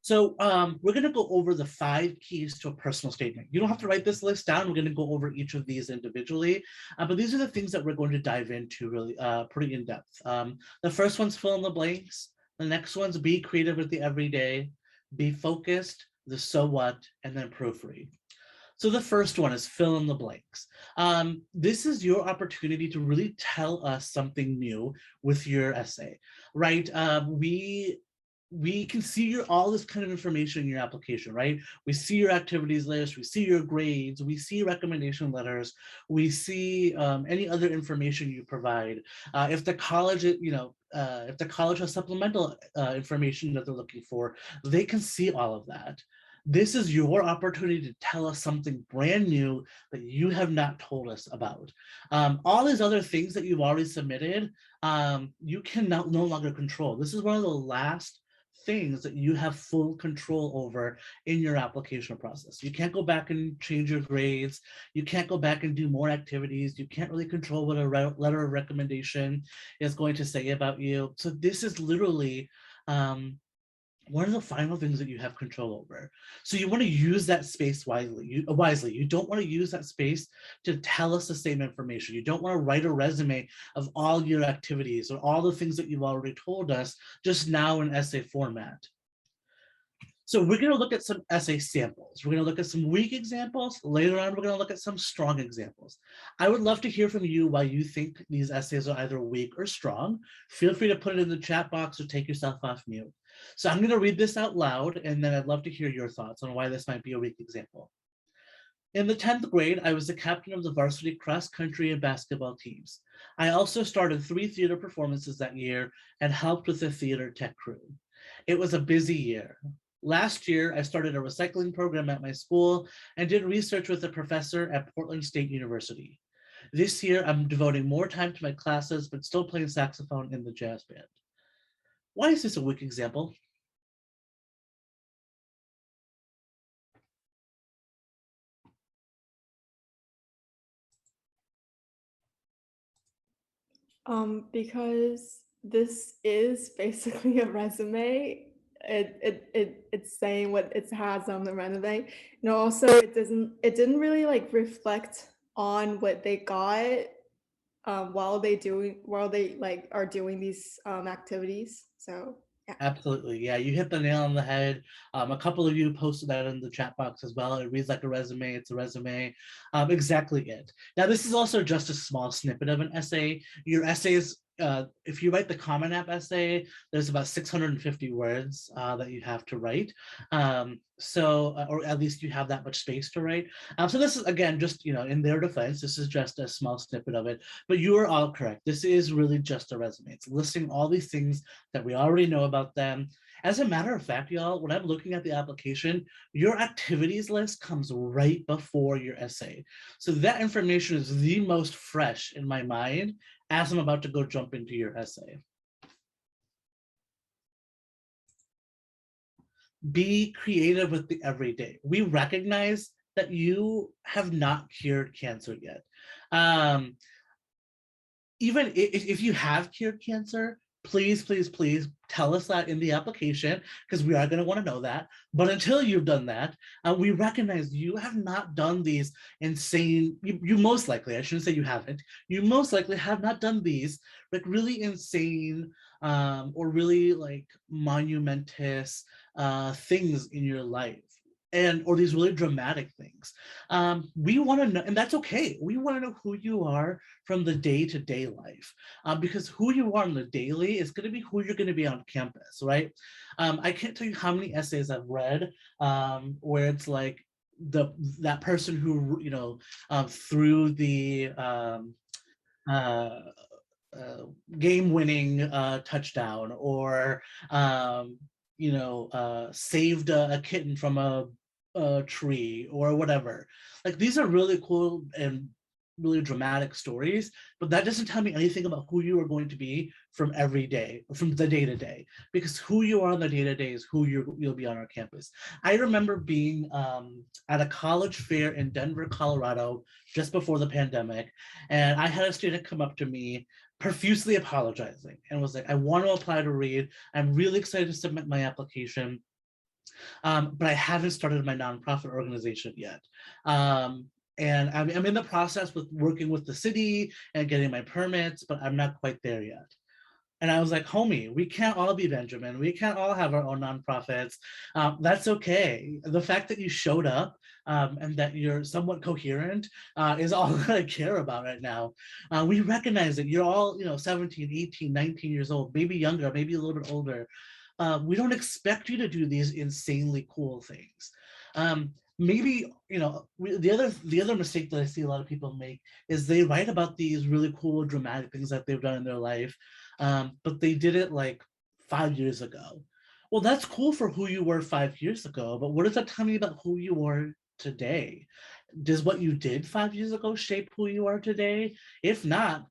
So we're going to go over the 5 keys to a personal statement. You don't have to write this list down. We're going to go over each of these individually, but these are the things that we're going to dive into really pretty in depth. The first one's fill in the blanks. The next one's be creative with the everyday, be focused, the so what, and then proofread. So the first one is fill in the blanks. This is your opportunity to really tell us something new with your essay, right? We can see all this kind of information in your application, right? We see your activities list, we see your grades, we see recommendation letters, we see any other information you provide. If the college, if the college has supplemental information that they're looking for, they can see all of that. This is your opportunity to tell us something brand new that you have not told us about. All these other things that you've already submitted, you can no longer control. This is one of the last things that you have full control over in your application process. You can't go back and change your grades. You can't go back and do more activities. You can't really control what a letter of recommendation is going to say about you. So this is literally one of the final things that you have control over. So you want to use that space wisely. You don't want to use that space to tell us the same information. You don't want to write a resume of all your activities or all the things that you've already told us just now in essay format. So we're going to look at some essay samples. We're going to look at some weak examples. Later on, we're going to look at some strong examples. I would love to hear from you why you think these essays are either weak or strong. Feel free to put it in the chat box or take yourself off mute. So I'm going to read this out loud, and then I'd love to hear your thoughts on why this might be a weak example. In the 10th grade, I was the captain of the varsity cross country and basketball teams. I also started 3 theater performances that year and helped with the theater tech crew. It was a busy year. Last year, I started a recycling program at my school and did research with a professor at Portland State University. This year, I'm devoting more time to my classes, but still playing saxophone in the jazz band. Why is this a weak example? Because this is basically a resume. It's saying what it has on the resume. And also it didn't really like reflect on what they got while they like are doing these activities. So yeah. Absolutely. Yeah, you hit the nail on the head. A couple of you posted that in the chat box as well. It reads like a resume. It's a resume. Exactly it. Now, this is also just a small snippet of an essay. Your essays, if you write the Common App essay, there's about 650 words that you have to write. Or at least you have that much space to write. So this is, again, just, in their defense, this is just a small snippet of it. But you are all correct. This is really just a resume. It's listing all these things that we already know about them. As a matter of fact, y'all, when I'm looking at the application, your activities list comes right before your essay. So that information is the most fresh in my mind as I'm about to go jump into your essay. Be creative with the everyday. We recognize that you have not cured cancer yet. Even if you have cured cancer, please, please, please tell us that in the application, because we are going to want to know that. But until you've done that, we recognize you have not done these insane, you most likely, I shouldn't say you haven't, you most likely have not done these like really insane or really like monumentous things in your life. Or these really dramatic things. We want to know, and that's okay. We want to know who you are from the day-to-day life, because who you are on the daily is going to be who you're going to be on campus, right? I can't tell you how many essays I've read where it's like that person who threw the game-winning touchdown, or saved a kitten from a tree or whatever. Like, these are really cool and really dramatic stories, but that doesn't tell me anything about who you are going to be from every day, from the day to day, because who you are on the day to day is who you'll be on our campus. I remember being at a college fair in Denver, Colorado, just before the pandemic, and I had a student come up to me profusely apologizing and was like, I want to apply to Reed. I'm really excited to submit my application. But I haven't started my nonprofit organization yet. And I'm in the process with working with the city and getting my permits, but I'm not quite there yet. And I was like, homie, we can't all be Benjamin. We can't all have our own nonprofits. That's okay. The fact that you showed up and that you're somewhat coherent is all that I care about right now. We recognize that you're all, 17, 18, 19 years old, maybe younger, maybe a little bit older. We don't expect you to do these insanely cool things. Maybe the other mistake that I see a lot of people make is they write about these really cool dramatic things that they've done in their life, but they did it like 5 years ago. Well, that's cool for who you were 5 years ago, but what does that tell me about who you are today? Does what you did 5 years ago shape who you are today? If not,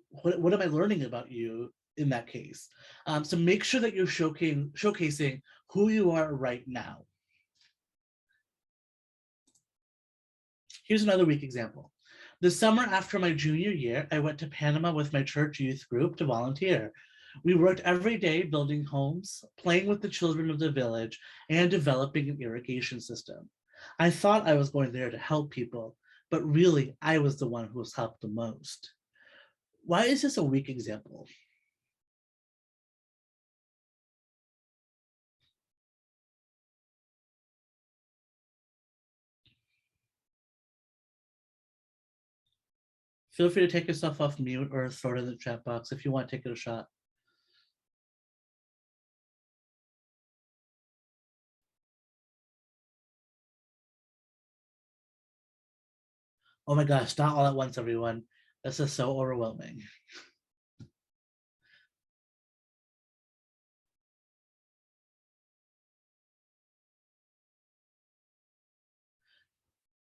what am I learning about you in that case? So make sure that you're showcasing who you are right now. Here's another weak example. The summer after my junior year, I went to Panama with my church youth group to volunteer. We worked every day building homes, playing with the children of the village, and developing an irrigation system. I thought I was going there to help people, but really I was the one who was helped the most. Why is this a weak example? Feel free to take yourself off mute or throw it in the chat box if you want to take it a shot. Oh my gosh, not all at once, everyone. This is so overwhelming.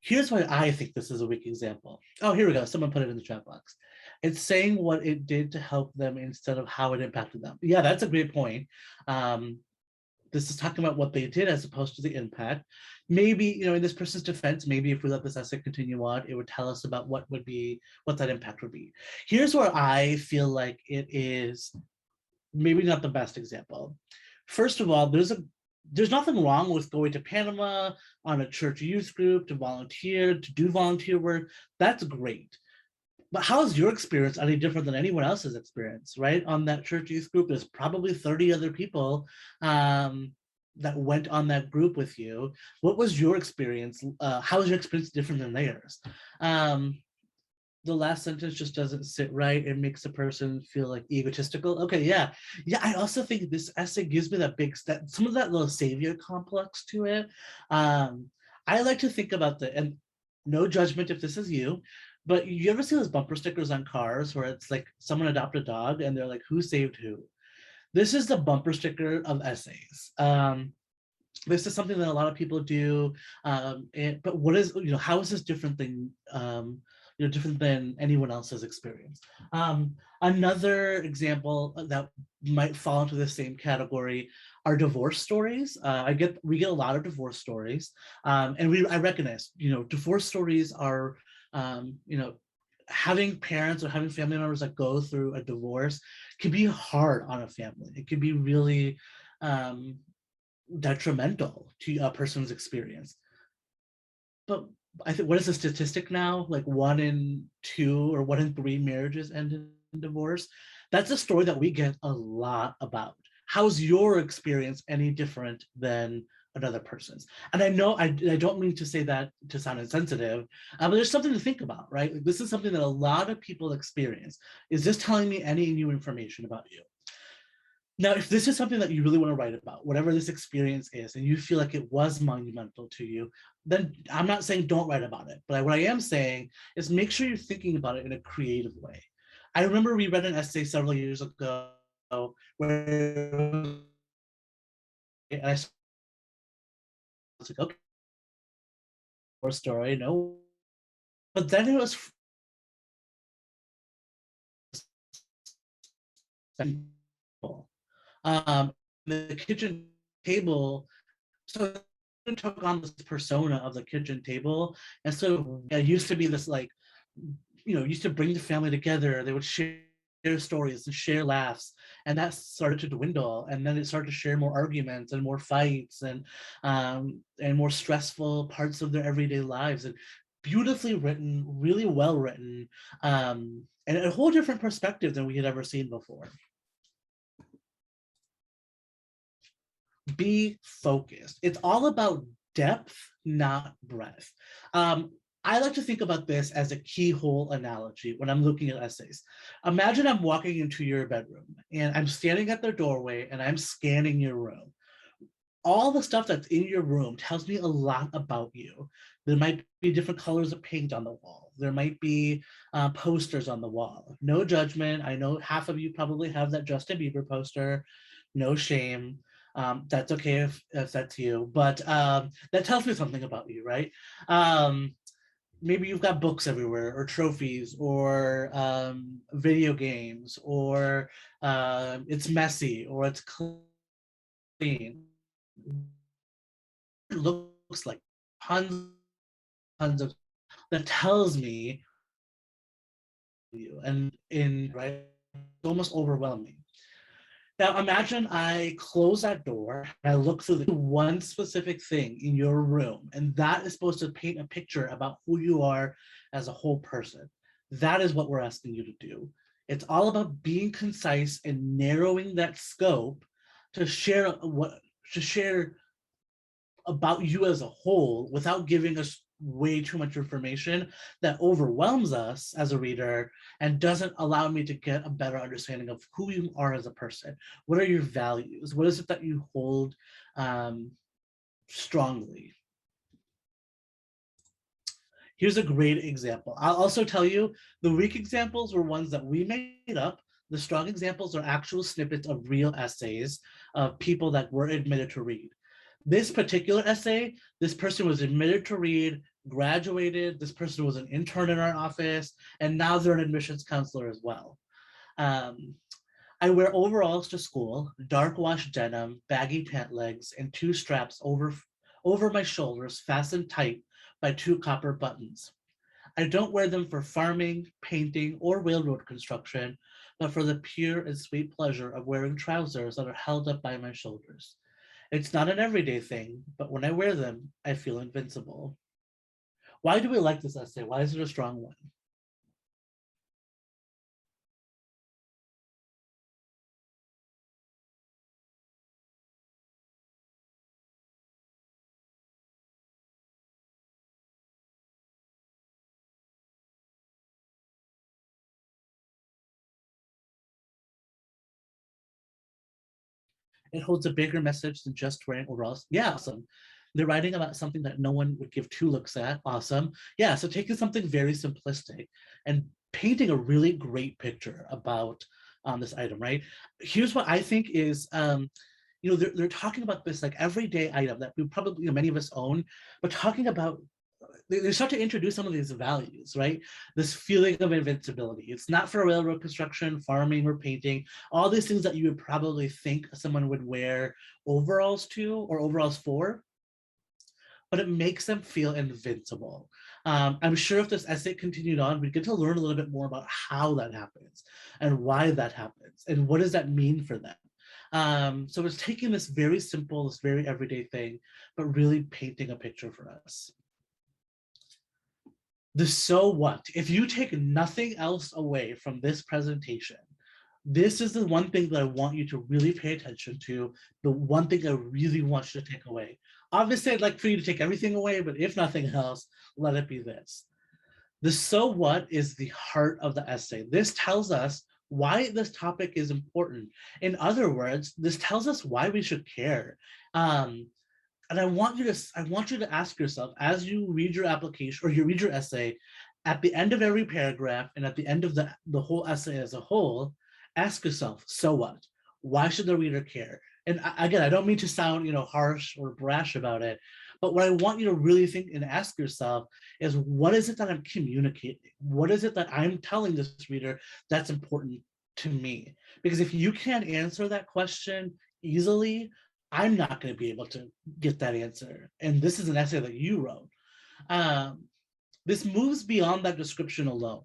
Here's why I think this is a weak example. Oh, here we go. Someone put it in the chat box. It's saying what it did to help them instead of how it impacted them. Yeah, that's a great point. This is talking about what they did as opposed to the impact. Maybe, in this person's defense, maybe if we let this essay continue on, it would tell us about what that impact would be. Here's where I feel like it is maybe not the best example. First of all, there's nothing wrong with going to Panama on a church youth group to volunteer, to do volunteer work. That's great. But how is your experience any different than anyone else's experience, right? On that church youth group, there's probably 30 other people that went on that group with you. What was your experience? How was your experience different than theirs? The last sentence just doesn't sit right. It makes the person feel like egotistical. Okay, yeah. I also think this essay gives me some of that little savior complex to it. I like to think about and no judgment if this is you, but you ever see those bumper stickers on cars where it's like someone adopted a dog and they're like, who saved who? This is the bumper sticker of essays. This is something that a lot of people do, but how is this different than different than anyone else's experience? Another example that might fall into the same category are divorce stories. We get a lot of divorce stories, and I recognize divorce stories are having parents or having family members that go through a divorce can be hard on a family. It can be really detrimental to a person's experience. But I think, what is the statistic now? Like 1 in 2 or 1 in 3 marriages end in divorce. That's a story that we get a lot about. How's your experience any different than another person's? And I know I don't mean to say that to sound insensitive, but there's something to think about, right? Like, this is something that a lot of people experience. Is this telling me any new information about you? Now, if this is something that you really want to write about, whatever this experience is, and you feel like it was monumental to you, then I'm not saying don't write about it. But what I am saying is make sure you're thinking about it in a creative way. I remember we read an essay several years ago where and I was like, okay, more story, no. But then it was the kitchen table. So it took on this persona of the kitchen table. And so it used to be this like, used to bring the family together. They would share share stories and share laughs, and that started to dwindle, and then it started to share more arguments and more fights and more stressful parts of their everyday lives. And beautifully written, really well written, and a whole different perspective than we had ever seen before. Be focused. It's all about depth, not breadth. I like to think about this as a keyhole analogy when I'm looking at essays. Imagine I'm walking into your bedroom and I'm standing at the doorway and I'm scanning your room. All the stuff that's in your room tells me a lot about you. There might be different colors of paint on the wall. There might be posters on the wall. No judgment. I know half of you probably have that Justin Bieber poster. No shame. That's okay if that's you, but that tells me something about you, right? Maybe you've got books everywhere, or trophies, or video games, or it's messy, or it's clean. It looks like tons of that tells me you, and in right, it's almost overwhelming. Now imagine I close that door and I look through the one specific thing in your room, and that is supposed to paint a picture about who you are as a whole person. That is what we're asking you to do. It's all about being concise and narrowing that scope to share about you as a whole without giving us way too much information that overwhelms us as a reader and doesn't allow me to get a better understanding of who you are as a person. What are your values? What is it that you hold strongly? Here's a great example. I'll also tell you the weak examples were ones that we made up. The strong examples are actual snippets of real essays of people that were admitted to read. This particular essay, this person was admitted to read, graduated, this person was an intern in our office, and now they're an admissions counselor as well. I wear overalls to school, dark wash denim, baggy pant legs, and two straps over my shoulders fastened tight by two copper buttons. I don't wear them for farming, painting, or railroad construction, but for the pure and sweet pleasure of wearing trousers that are held up by my shoulders. It's not an everyday thing, but when I wear them, I feel invincible. Why do we like this essay? Why is it a strong one? It holds a bigger message than just wearing overalls. Yeah, awesome. They're writing about something that no one would give two looks at. Awesome. Yeah, so taking something very simplistic and painting a really great picture about this item, right? Here's what I think is, they're talking about this like everyday item that we probably, many of us own, but talking about they start to introduce some of these values, right? This feeling of invincibility. It's not for railroad construction, farming, or painting, all these things that you would probably think someone would wear overalls to or overalls for, but it makes them feel invincible. I'm sure if this essay continued on, we'd get to learn a little bit more about how that happens and why that happens and what does that mean for them. So it's taking this very simple, this very everyday thing, but really painting a picture for us. The so what? If you take nothing else away from this presentation, this is the one thing that I want you to really pay attention to, the one thing I really want you to take away. Obviously, I'd like for you to take everything away, but if nothing else, let it be this. The so what is the heart of the essay. This tells us why this topic is important. In other words, this tells us why we should care. And I want you to ask yourself as you read your application or you read your essay, at the end of every paragraph and at the end of the whole essay as a whole, ask yourself, so what? Why should the reader care? And again, I don't mean to sound harsh or brash about it, but what I want you to really think and ask yourself is, what is it that I'm communicating? What is it that I'm telling this reader that's important to me? Because if you can't answer that question easily, I'm not going to be able to get that answer. And this is an essay that you wrote. This moves beyond that description alone.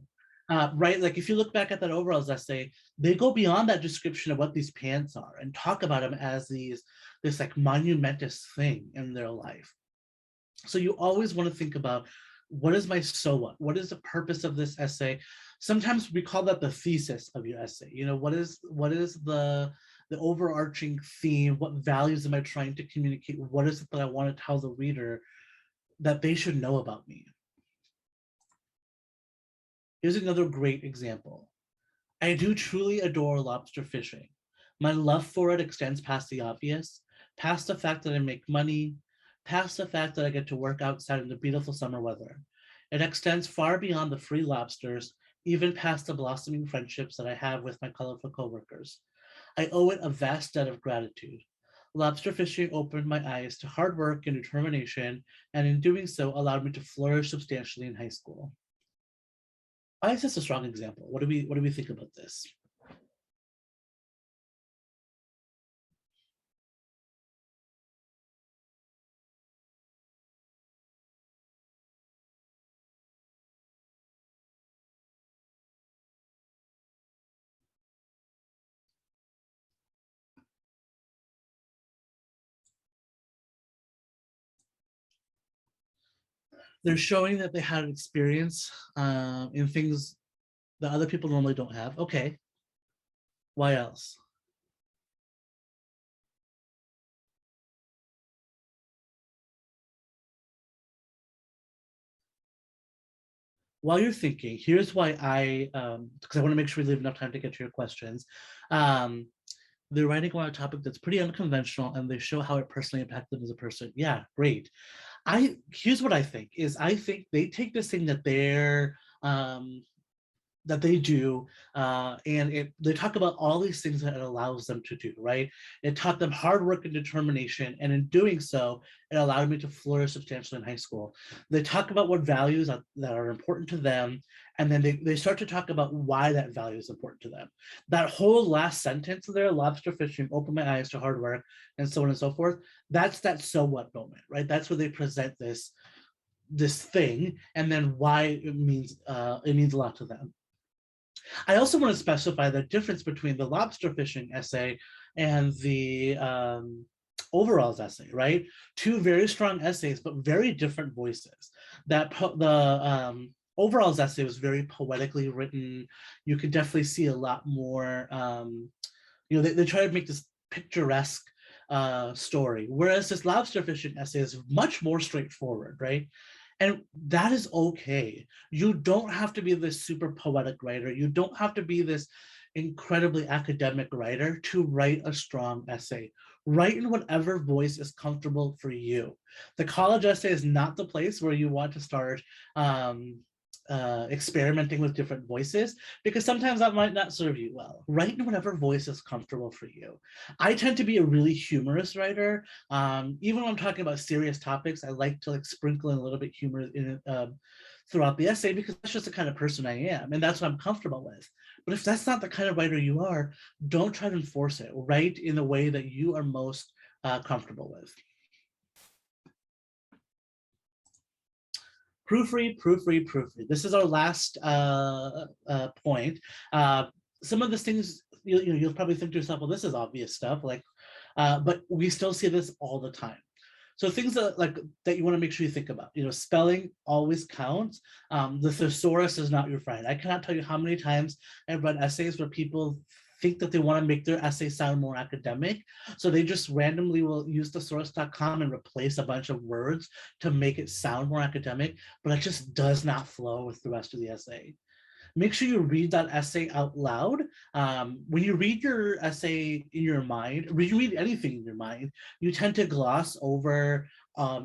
Right? Like if you look back at that overalls essay, they go beyond that description of what these pants are and talk about them as this like monumentous thing in their life. So you always want to think about, what is my so what? What is the purpose of this essay? Sometimes we call that the thesis of your essay. You know, what is the overarching theme? What values am I trying to communicate? What is it that I want to tell the reader that they should know about me? Here's another great example. I do truly adore lobster fishing. My love for it extends past the obvious, past the fact that I make money, past the fact that I get to work outside in the beautiful summer weather. It extends far beyond the free lobsters, even past the blossoming friendships that I have with my colorful coworkers. I owe it a vast debt of gratitude. Lobster fishing opened my eyes to hard work and determination, and in doing so, allowed me to flourish substantially in high school. Why is this a strong example? What do we think about this? They're showing that they had an experience in things that other people normally don't have. Okay, why else? While you're thinking, here's why because I want to make sure we leave enough time to get to your questions. Um, they're writing about a topic that's pretty unconventional, and they show how it personally impacted them as a person. Yeah, great. Here's what I think is, I think they take this thing that they do, and they talk about all these things that it allows them to do, right? It taught them hard work and determination, and in doing so, it allowed me to flourish substantially in high school. They talk about what values that are important to them, and then they start to talk about why that value is important to them. That whole last sentence there, lobster fishing opened my eyes to hard work, and so on and so forth, that's that so what moment, right? That's where they present this thing, and then why it means a lot to them. I also want to specify the difference between the lobster fishing essay and the overalls essay, right? Two very strong essays, but very different voices. The overalls essay was very poetically written. You could definitely see a lot more. They try to make this picturesque story, whereas this lobster fishing essay is much more straightforward, right? And that is okay. You don't have to be this super poetic writer. You don't have to be this incredibly academic writer to write a strong essay. Write in whatever voice is comfortable for you. The college essay is not the place where you want to start experimenting with different voices, because sometimes that might not serve you well. Write in whatever voice is comfortable for you. I tend to be a really humorous writer. Even when I'm talking about serious topics, I like to sprinkle in a little bit humor in it, throughout the essay, because that's just the kind of person I am, and that's what I'm comfortable with. But if that's not the kind of writer you are, don't try to enforce it. Write in the way that you are most comfortable with. Proofread, proofread, proofread. This is our last point. Some of the things you'll probably think to yourself, well, this is obvious stuff, but we still see this all the time. So things that you want to make sure you think about. Spelling always counts. The thesaurus is not your friend. I cannot tell you how many times I've read essays where people think that they want to make their essay sound more academic. So they just randomly will use thesaurus.com and replace a bunch of words to make it sound more academic, but it just does not flow with the rest of the essay. Make sure you read that essay out loud. When you read your essay in your mind, when you read anything in your mind, you tend to gloss over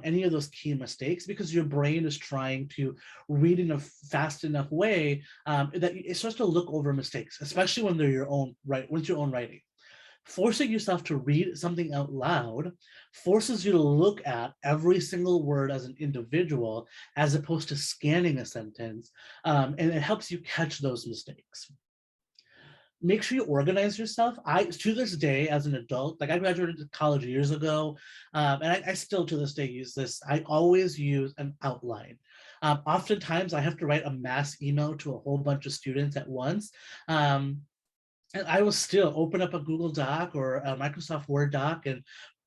any of those key mistakes, because your brain is trying to read in a fast enough way that it starts to look over mistakes, especially when they're your own writing. Forcing yourself to read something out loud forces you to look at every single word as an individual, as opposed to scanning a sentence, and it helps you catch those mistakes. Make sure you organize yourself. To this day, as an adult, I graduated college years ago, and I still to this day use this. I always use an outline. Oftentimes I have to write a mass email to a whole bunch of students at once. And I will still open up a Google Doc or a Microsoft Word doc and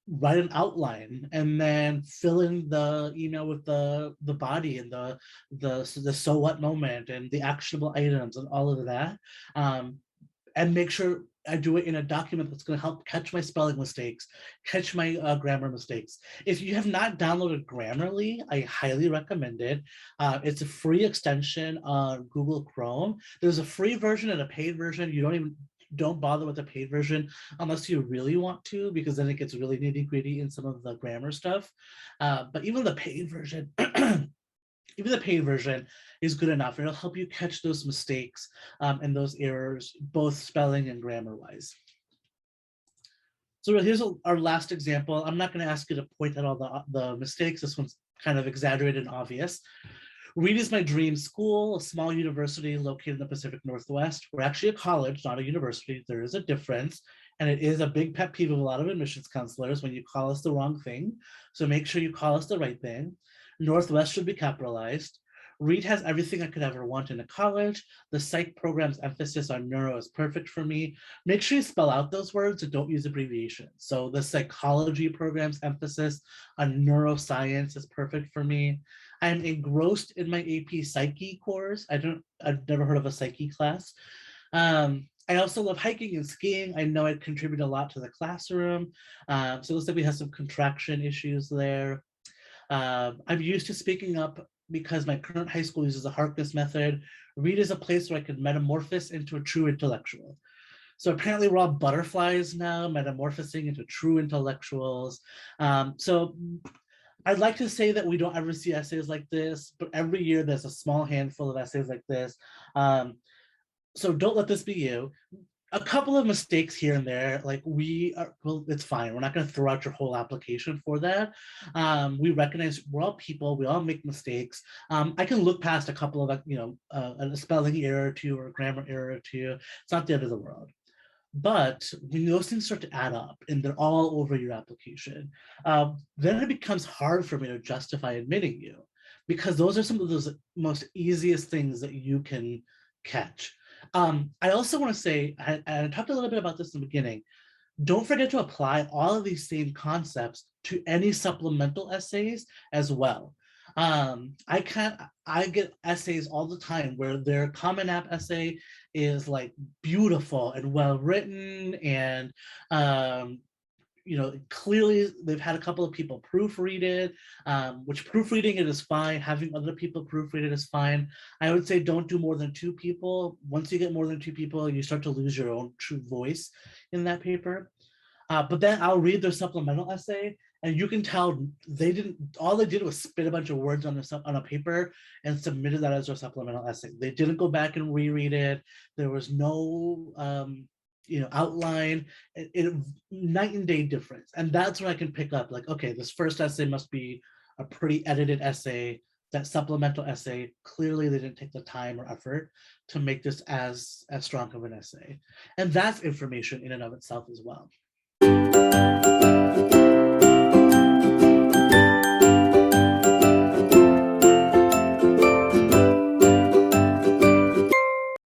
write an outline and then fill in the email with the body and the so what moment and the actionable items and all of that. And make sure I do it in a document that's going to help catch my spelling mistakes, catch my grammar mistakes. If you have not downloaded Grammarly, I highly recommend it. It's a free extension on Google Chrome. There's a free version and a paid version. Don't bother with the paid version unless you really want to, because then it gets really nitty gritty in some of the grammar stuff. But even the paid version, even the paid version is good enough. It'll help you catch those mistakes and those errors, both spelling and grammar wise. So here's our last example. I'm not going to ask you to point out all the mistakes. This one's kind of exaggerated and obvious. Reed is my dream school, a small university located in the Pacific Northwest. We're actually a college, not a university. There is a difference. And it is a big pet peeve of a lot of admissions counselors when you call us the wrong thing. So make sure you call us the right thing. Northwest should be capitalized. Reed has everything I could ever want in a college. The psych program's emphasis on neuro is perfect for me. Make sure you spell out those words and don't use abbreviations. So the psychology program's emphasis on neuroscience is perfect for me. I'm engrossed in my AP Psyche course. I've never heard of a Psyche class. I also love hiking and skiing. I know it contributed a lot to the classroom. So it looks like we have some contraction issues there. I'm used to speaking up because my current high school uses a Harkness method. Reed is a place where I could metamorphose into a true intellectual. So apparently we're all butterflies now, metamorphosing into true intellectuals. So I'd like to say that we don't ever see essays like this, but every year there's a small handful of essays like this. So don't let this be you. A couple of mistakes here and there, like well, it's fine. We're not going to throw out your whole application for that. We recognize we're all people. We all make mistakes. I can look past a couple of, a spelling error or two or a grammar error or two. It's not the end of the world. But when those things start to add up and they're all over your application, then it becomes hard for me to justify admitting you, because those are some of those most easiest things that you can catch. I also want to say, and I talked a little bit about this in the beginning, don't forget to apply all of these same concepts to any supplemental essays as well. I get essays all the time where their Common App essay is like beautiful and well written, and clearly they've had a couple of people proofread it, which proofreading it is fine. Having other people proofread it is fine. I would say don't do more than 2 people. Once you get more than 2 people, you start to lose your own true voice in that paper. But then I'll read their supplemental essay, and you can tell all they did was spit a bunch of words on a paper and submitted that as their supplemental essay. They didn't go back and reread it. There was no outline. Night and day difference. And that's where I can pick up, like, okay, this first essay must be a pretty edited essay. That supplemental essay, clearly they didn't take the time or effort to make this as strong of an essay. And that's information in and of itself as well.